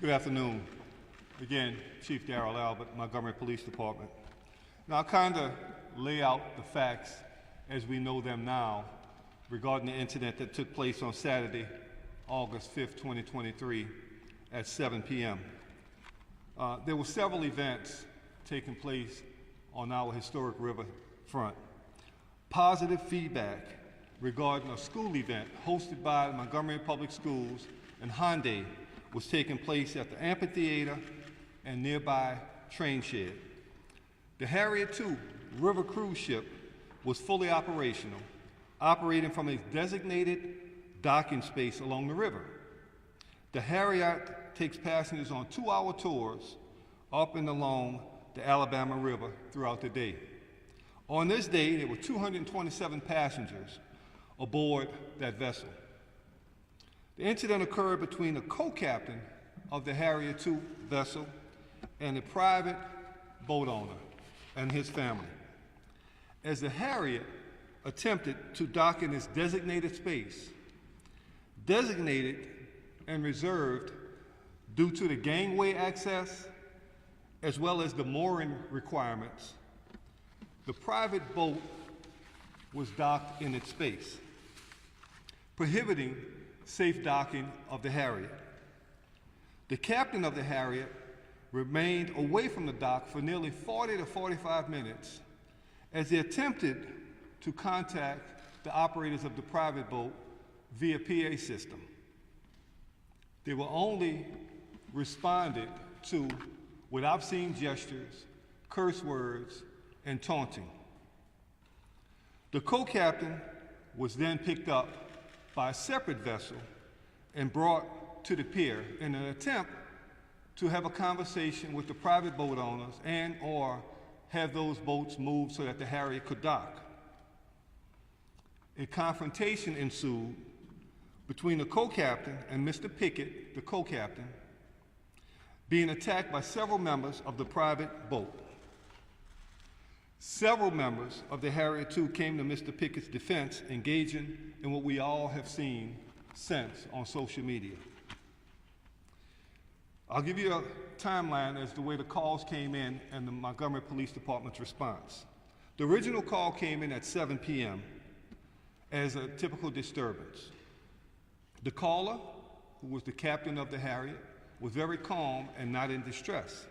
Good afternoon. Again, Chief Darrell Albert, Montgomery Police Department. Now, I'll kind of lay out the facts as we know them now regarding the incident that took place on Saturday, August 5th, 2023 at 7 p.m. There were several events taking place on our historic riverfront. Positive feedback regarding a school event hosted by the Montgomery Public Schools and Hyundai was taking place at the amphitheater and nearby train shed. The Harriet II river cruise ship was fully operational, operating from a designated docking space along the river. The Harriet takes passengers on 2-hour tours up and along the Alabama River throughout the day. On this day, there were 227 passengers aboard that vessel. The incident occurred between the co-captain of the Harriet II vessel and a private boat owner and his family. As the Harriet attempted to dock in its designated space, designated and reserved due to the gangway access as well as the mooring requirements, the private boat was docked in its space, prohibiting safe docking of the Harriet. The captain of the Harriet remained away from the dock for nearly 40 to 45 minutes as he attempted to contact the operators of the private boat via PA system. They were only responded to with obscene gestures, curse words, and taunting. The co-captain was then picked up by a separate vessel and brought to the pier in an attempt to have a conversation with the private boat owners and or have those boats moved so that the Harriet could dock. A confrontation ensued between the co-captain and Mr. Pickett, the co-captain, being attacked by several members of the private boat. Several members of the Harriet II came to Mr. Pickett's defense, engaging in what we all have seen since on social media. I'll give you a timeline as to the way the calls came in and the Montgomery Police Department's response. The original call came in at 7 p.m. as a typical disturbance. The caller, who was the captain of the Harriet, was very calm and not in distress.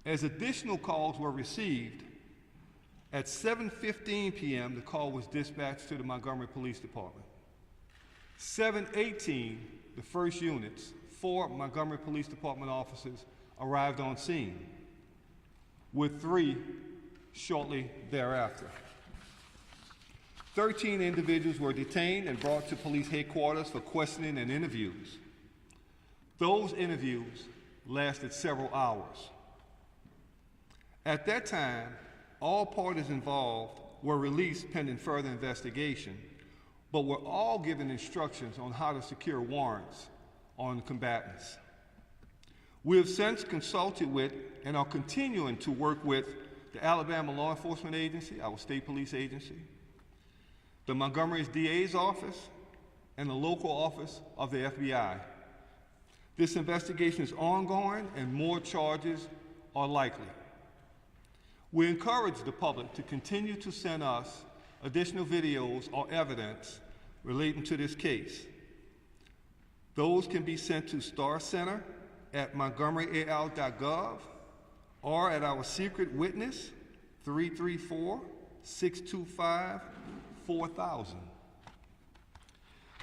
As additional calls were received, at 7:15 p.m., the call was dispatched to the Montgomery Police Department. 7:18, the first units, 4 Montgomery Police Department officers arrived on scene, with 3 shortly thereafter. 13 individuals were detained and brought to police headquarters for questioning and interviews. Those interviews lasted several hours. At that time, all parties involved were released pending further investigation, but were all given instructions on how to secure warrants on combatants. We have since consulted with and are continuing to work with the Alabama Law Enforcement Agency, our state police agency, the Montgomery's DA's office, and the local office of the FBI. This investigation is ongoing and more charges are likely. We encourage the public to continue to send us additional videos or evidence relating to this case. Those can be sent to starcenter@montgomeryal.gov or at our secret witness, 334-625-4000.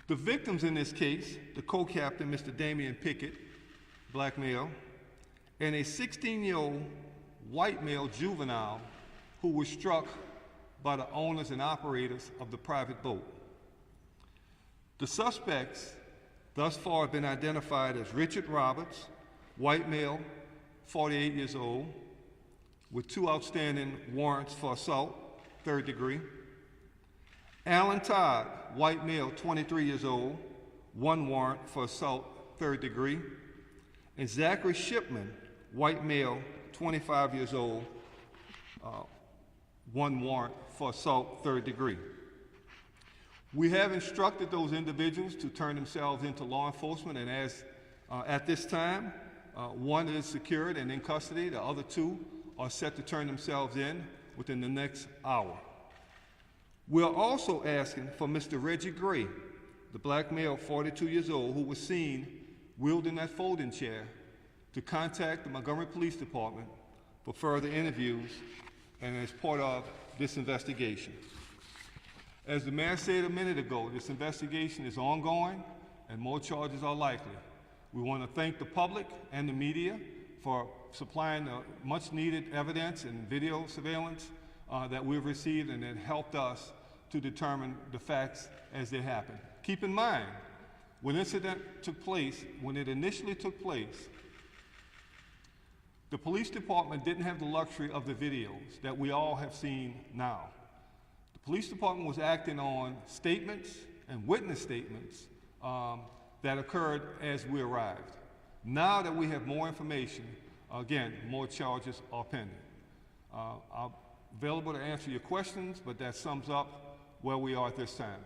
The victims in this case, the co-captain, Mr. Damian Pickett, black male, and a 16-year-old white male juvenile who was struck by the owners and operators of the private boat. The suspects thus far have been identified as Richard Roberts, white male, 48 years old, with 2 outstanding warrants for assault, 3rd degree. Alan Todd, white male, 23 years old, 1 warrant for assault, 3rd degree. And Zachary Shipman, white male, 25 years old, 1 warrant for assault, 3rd degree. We have instructed those individuals to turn themselves into law enforcement, and as At this time, one is secured and in custody. The other two are set to turn themselves in within the next hour. We're also asking for Mr. Reggie Gray, the black male, 42 years old, who was seen wielding that folding chair, to contact the Montgomery Police Department for further interviews and as part of this investigation. As the mayor said a minute ago, this investigation is ongoing and more charges are likely. We want to thank the public and the media for supplying the much needed evidence and video surveillance that we've received, and it helped us to determine the facts as they happen. Keep in mind, when incident took place, when it initially took place, the police department didn't have the luxury of the videos that we all have seen now. The police department was acting on statements and witness statements that occurred as we arrived. Now that we have more information, again, more charges are pending. I'm available to answer your questions, but that sums up where we are at this time.